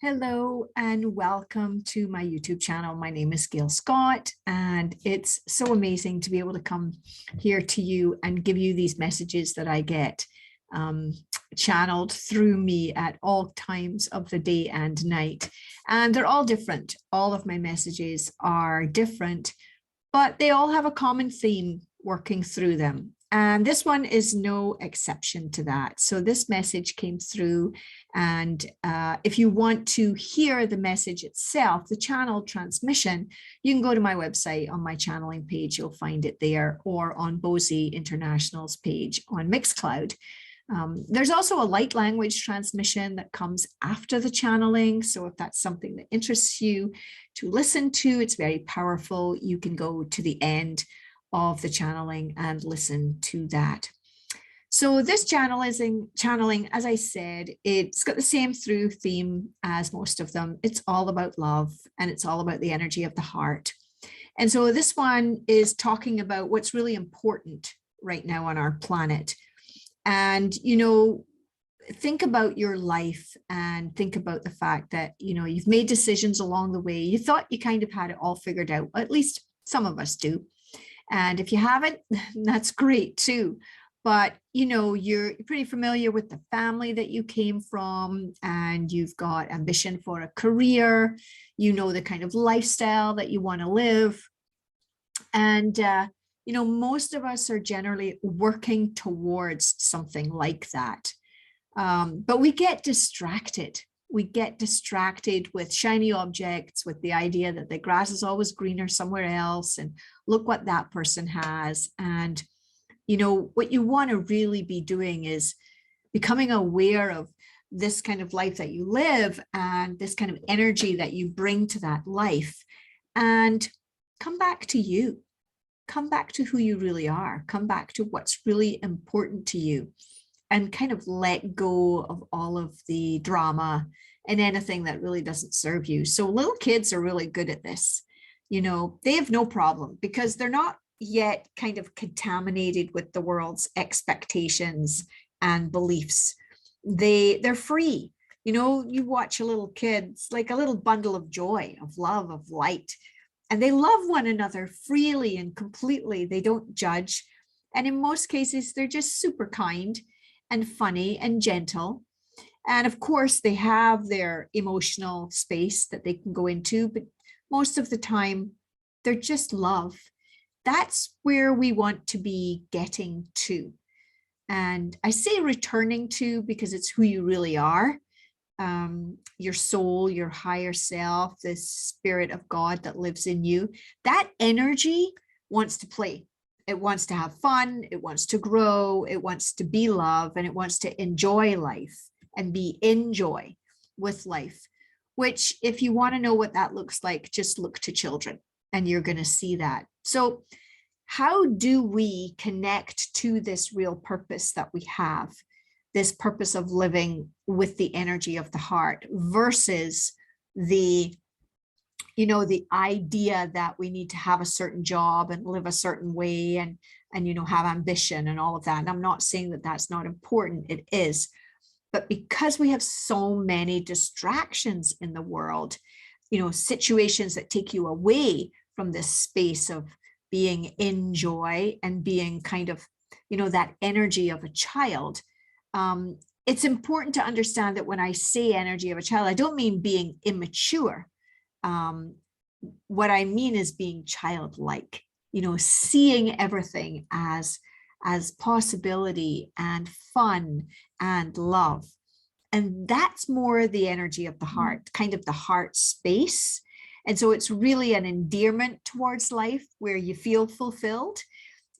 Hello and welcome to my YouTube channel. My name is Gail Scott, and it's so amazing to be able to come here to you and give you these messages that I get channeled through me at all times of the day and night. And they're all different. All of my messages are different, but they all have a common theme working through them. And this one is no exception to that. So this message came through, and if you want to hear the message itself, the channel transmission, you can go to my website on my channeling page. You'll find it there, or on Bozy International's page on Mixcloud. There's also a light language transmission that comes after the channeling. So if that's something that interests you to listen to, it's very powerful. You can go to the end of the channeling and listen to that. So this channeling, as I said, it's got the same through theme as most of them. It's all about love, and it's all about the energy of the heart. And so this one is talking about what's really important right now on our planet. And, think about your life and think about the fact that, you've made decisions along the way. You thought you kind of had it all figured out. At least some of us do. And if you haven't, that's great too. But, you're pretty familiar with the family that you came from, and you've got ambition for a career, the kind of lifestyle that you want to live. And, most of us are generally working towards something like that. But we get distracted. We get distracted with shiny objects, with the idea that the grass is always greener somewhere else, and look what that person has. And, what you want to really be doing is becoming aware of this kind of life that you live and this kind of energy that you bring to that life, and come back to you. Come back to who you really are. Come back to what's really important to you, and kind of let go of all of the drama and anything that really doesn't serve you. So little kids are really good at this. They have no problem because they're not yet kind of contaminated with the world's expectations and beliefs. They're free. You watch a little kid, it's like a little bundle of joy, of love, of light. And they love one another freely and completely. They don't judge. And in most cases, they're just super kind and funny and gentle. And of course, they have their emotional space that they can go into, but most of the time, they're just love. That's where we want to be getting to. And I say returning to because it's who you really are. Your soul, your higher self, this spirit of God that lives in you, that energy wants to play. It wants to have fun. It wants to grow. It wants to be love, and it wants to enjoy life and be in joy with life, which if you want to know what that looks like, just look to children and you're going to see that. So how do we connect to this real purpose that we have? This purpose of living with the energy of the heart versus the idea that we need to have a certain job and live a certain way and have ambition and all of that. And I'm not saying that that's not important. It is. But because we have so many distractions in the world, situations that take you away from this space of being in joy and being kind of, that energy of a child, it's important to understand that when I say energy of a child, I don't mean being immature. What I mean is being childlike, seeing everything as possibility and fun and love. And that's more the energy of the heart, kind of the heart space. And so it's really an endearment towards life where you feel fulfilled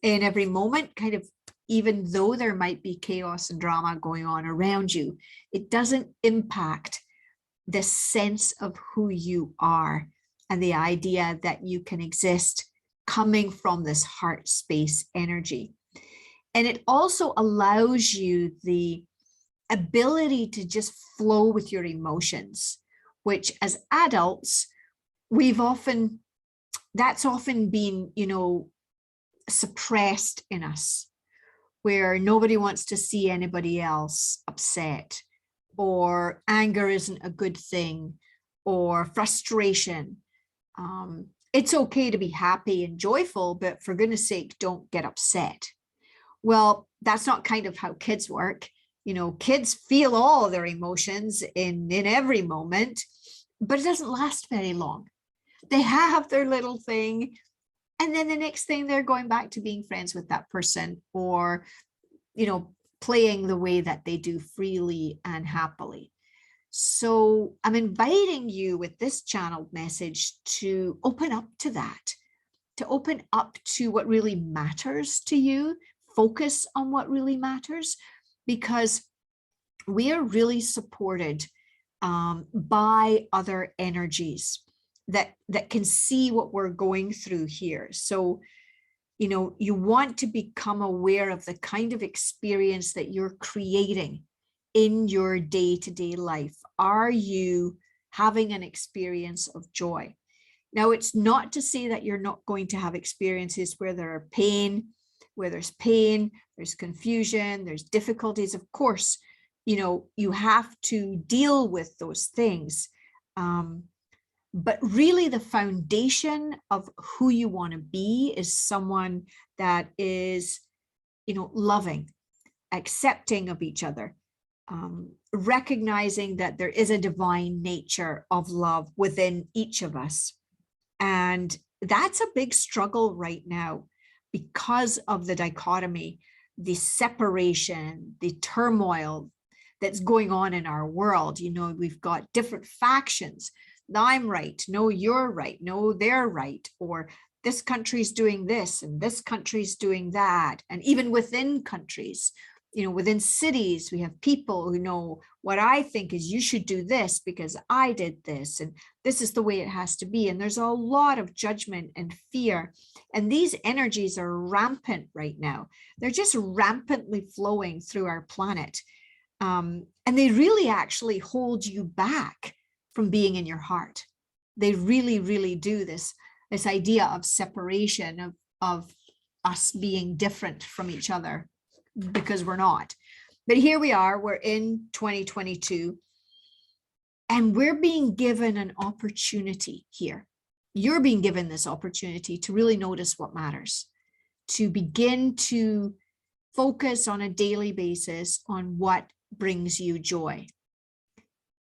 in every moment, kind of, even though there might be chaos and drama going on around you, it doesn't impact the sense of who you are and the idea that you can exist coming from this heart space energy. And it also allows you the ability to just flow with your emotions, which as adults, that's often been, suppressed in us, where nobody wants to see anybody else upset. or anger isn't a good thing, or frustration. It's okay to be happy and joyful, but for goodness sake, don't get upset. Well, that's not kind of how kids work. Kids feel all their emotions in every moment, but it doesn't last very long. They have their little thing, and then the next thing they're going back to being friends with that person, or playing the way that they do, freely and happily. So I'm inviting you with this channeled message to open up to that, to open up to what really matters to you, focus on what really matters, because we are really supported by other energies that can see what we're going through here. So, you want to become aware of the kind of experience that you're creating in your day-to-day life. Are you having an experience of joy? Now, it's not to say that you're not going to have experiences where there's pain, there's confusion, there's difficulties. Of course, you have to deal with those things. But really the foundation of who you want to be is someone that is, loving, accepting of each other, recognizing that there is a divine nature of love within each of us. And that's a big struggle right now because of the dichotomy, the separation, the turmoil that's going on in our world. We've got different factions. I'm right. No, you're right. No, they're right. Or this country's doing this and this country's doing that. And even within countries, within cities, we have people who know what I think is you should do this because I did this, and this is the way it has to be. And there's a lot of judgment and fear. And these energies are rampant right now. They're just rampantly flowing through our planet. And they really actually hold you back from being in your heart. They really, really do this idea of separation, of us being different from each other, because we're not. But here we are, we're in 2022, and we're being given an opportunity here. You're being given this opportunity to really notice what matters, to begin to focus on a daily basis on what brings you joy.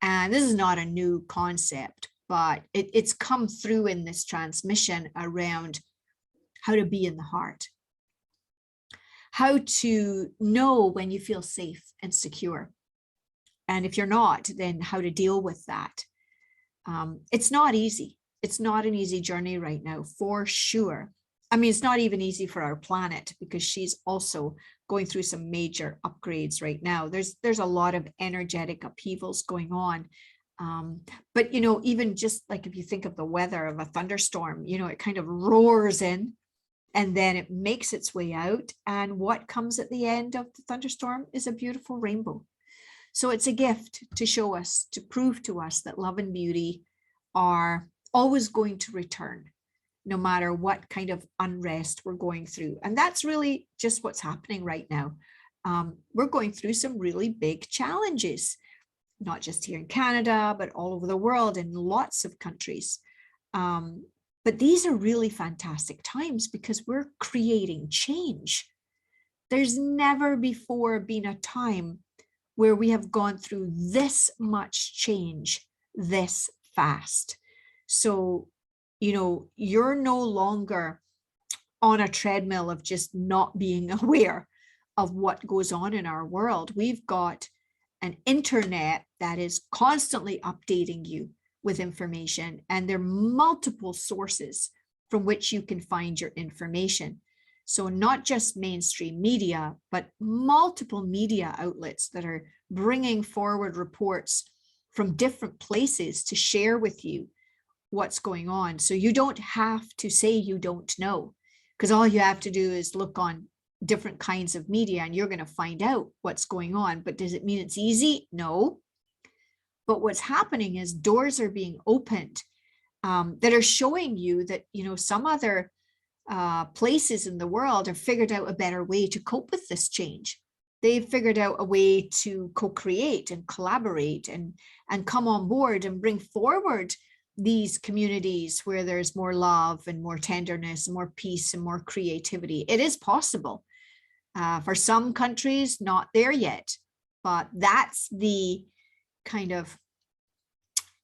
And this is not a new concept, but it's come through in this transmission around how to be in the heart, how to know when you feel safe and secure. And if you're not, then how to deal with that. It's not easy. It's not an easy journey right now, for sure. I mean, it's not even easy for our planet because she's also going through some major upgrades right now. There's a lot of energetic upheavals going on. But, even just like if you think of the weather of a thunderstorm, it kind of roars in and then it makes its way out. And what comes at the end of the thunderstorm is a beautiful rainbow. So it's a gift to show us, to prove to us that love and beauty are always going to return, no matter what kind of unrest we're going through. And that's really just what's happening right now. We're going through some really big challenges, not just here in Canada, but all over the world in lots of countries. But these are really fantastic times because we're creating change. There's never before been a time where we have gone through this much change this fast. So, you're no longer on a treadmill of just not being aware of what goes on in our world. We've got an internet that is constantly updating you with information, and there are multiple sources from which you can find your information. So not just mainstream media, but multiple media outlets that are bringing forward reports from different places to share with you what's going on. So you don't have to say you don't know, because all you have to do is look on different kinds of media and you're going to find out what's going on. But does it mean it's easy? No. But what's happening is doors are being opened that are showing you that, some other places in the world have figured out a better way to cope with this change. they've figured out a way to co-create and collaborate and come on board and bring forward these communities where there's more love and more tenderness and more peace and more creativity. It is possible. For some countries, not there yet, but that's the kind of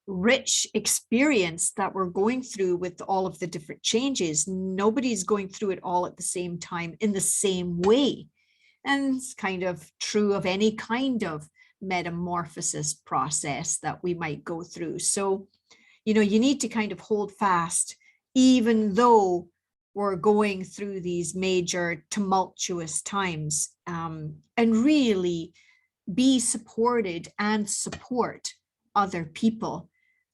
rich experience that we're going through with all of the different changes. Nobody's going through it all at the same time in the same way. And it's kind of true of any kind of metamorphosis process that we might go through. So, you know, you need to kind of hold fast, even though we're going through these major tumultuous times, and really be supported and support other people,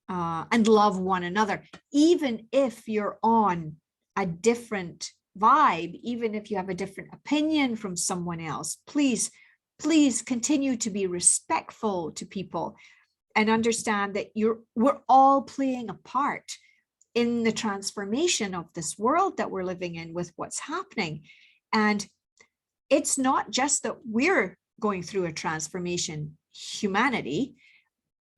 and love one another, even if you're on a different vibe, even if you have a different opinion from someone else. Please continue to be respectful to people and understand that we're all playing a part in the transformation of this world that we're living in with what's happening. And it's not just that we're going through a transformation, humanity,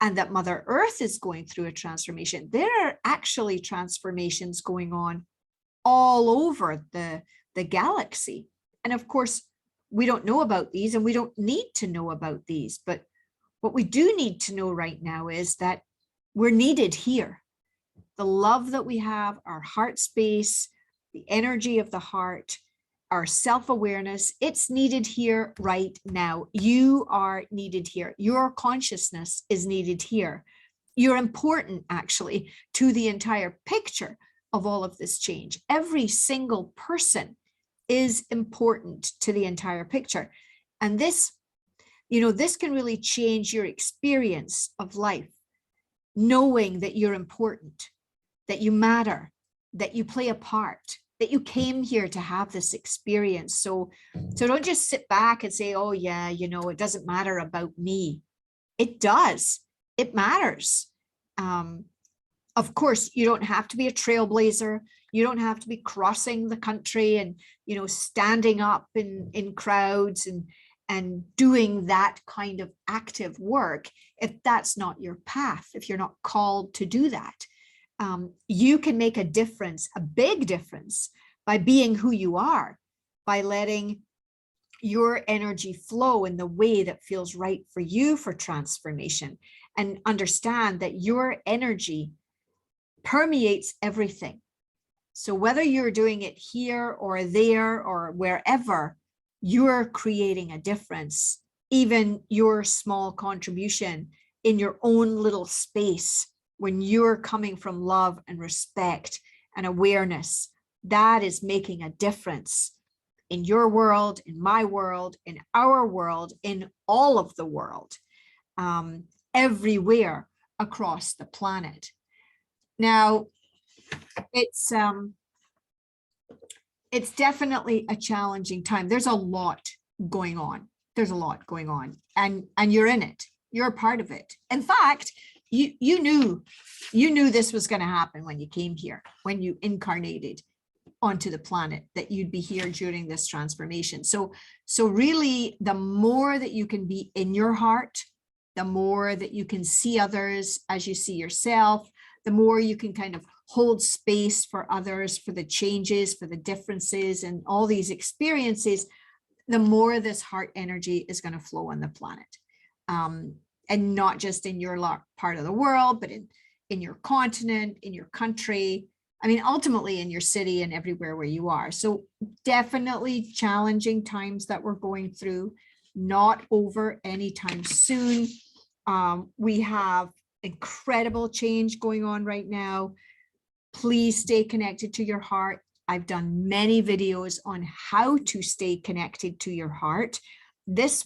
and that Mother Earth is going through a transformation. There are actually transformations going on all over the galaxy. And of course, we don't know about these, and we don't need to know about these. But what we do need to know right now is that we're needed here. The love that we have, our heart space, the energy of the heart, our self-awareness, it's needed here right now. You are needed here. Your consciousness is needed here. You're important, actually, to the entire picture of all of this change. Every single person is important to the entire picture. And this, you know, this can really change your experience of life, knowing that you're important, that you matter, that you play a part, that you came here to have this experience. So don't just sit back and say, oh yeah, you know, it doesn't matter about me. It does. It matters. Of course, you don't have to be a trailblazer. You don't have to be crossing the country and, you know, standing up in crowds and doing that kind of active work if that's not your path, if you're not called to do that. You can make a difference, a big difference, by being who you are, by letting your energy flow in the way that feels right for you for transformation, and understand that your energy permeates everything. So whether you're doing it here or there or wherever, you're creating a difference. Even your small contribution in your own little space, when you're coming from love and respect and awareness, that is making a difference in your world, in my world, in our world, in all of the world, everywhere across the planet. Now, it's definitely a challenging time. There's a lot going on. There's a lot going on, and you're in it. You're a part of it. In fact, you knew this was going to happen when you came here, when you incarnated onto the planet, that you'd be here during this transformation. So really, the more that you can be in your heart, the more that you can see others as you see yourself, the more you can kind of hold space for others, for the changes, for the differences, and all these experiences, the more this heart energy is going to flow on the planet. And not just in your part of the world, but in your continent, in your country, I mean, ultimately in your city and everywhere where you are. So definitely challenging times that we're going through, not over anytime soon. We have incredible change going on right now. Please stay connected to your heart. I've done many videos on how to stay connected to your heart. This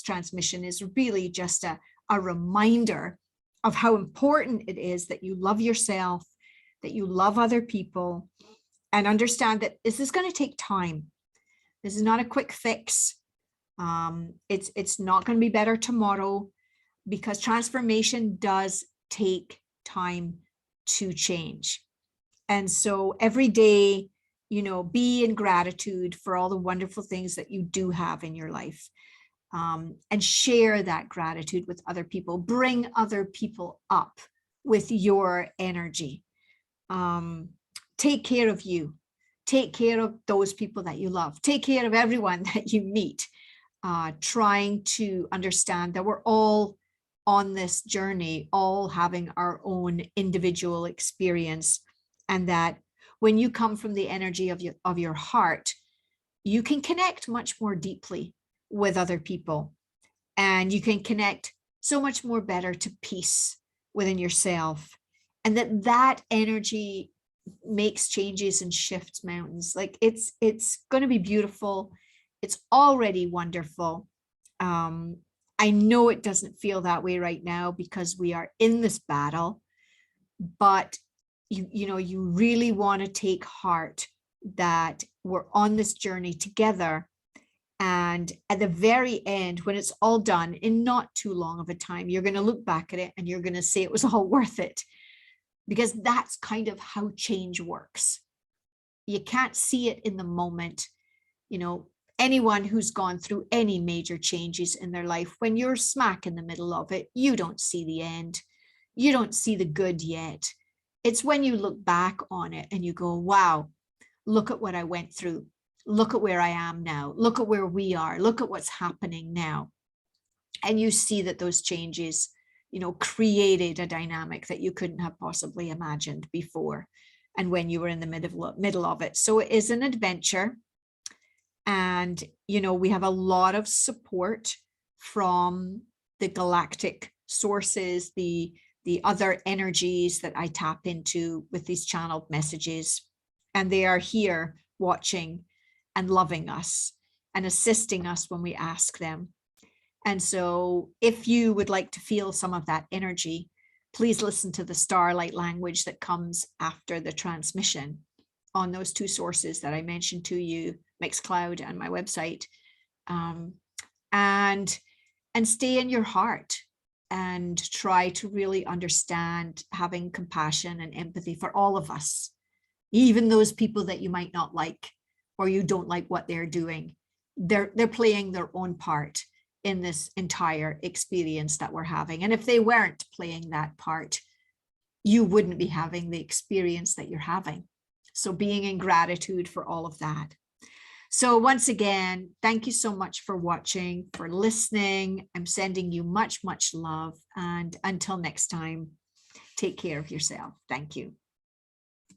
transmission is really just a reminder of how important it is that you love yourself, that you love other people, and understand that this is going to take time. This is not a quick fix. It's not going to be better tomorrow, because transformation does take time to change. And so every day be in gratitude for all the wonderful things that you do have in your life, and share that gratitude with other people. Bring other people up with your energy. Take care of you. Take care of those people that you love. Take care of everyone that you meet. Trying to understand that we're all on this journey, all having our own individual experience, and that when you come from the energy of your heart, you can connect much more deeply with other people, and you can connect so much more better to peace within yourself, and that energy makes changes and shifts mountains. Like it's going to be beautiful. It's already wonderful. I know it doesn't feel that way right now because we are in this battle, but you really want to take heart that we're on this journey together. And at the very end, when it's all done in not too long of a time, you're going to look back at it and you're going to say it was all worth it, because that's kind of how change works. You can't see it in the moment. Anyone who's gone through any major changes in their life, when you're smack in the middle of it, you don't see the end. You don't see the good yet. It's when you look back on it and you go, wow, look at what I went through. Look at where I am now. Look at where we are. Look at what's happening now. And you see that those changes, created a dynamic that you couldn't have possibly imagined before, and when you were in the middle of it. So it is an adventure. And, we have a lot of support from the galactic sources, the other energies that I tap into with these channeled messages. And they are here watching and loving us and assisting us when we ask them. And so if you would like to feel some of that energy, please listen to the starlight language that comes after the transmission on those two sources that I mentioned to you, Mixcloud and my website. And stay in your heart and try to really understand, having compassion and empathy for all of us, even those people that you might not like, or you don't like what they're doing. They're playing their own part in this entire experience that we're having. And if they weren't playing that part, you wouldn't be having the experience that you're having. So being in gratitude for all of that. So once again, thank you so much for watching, for listening. I'm sending you much, much love. And until next time, take care of yourself. Thank you.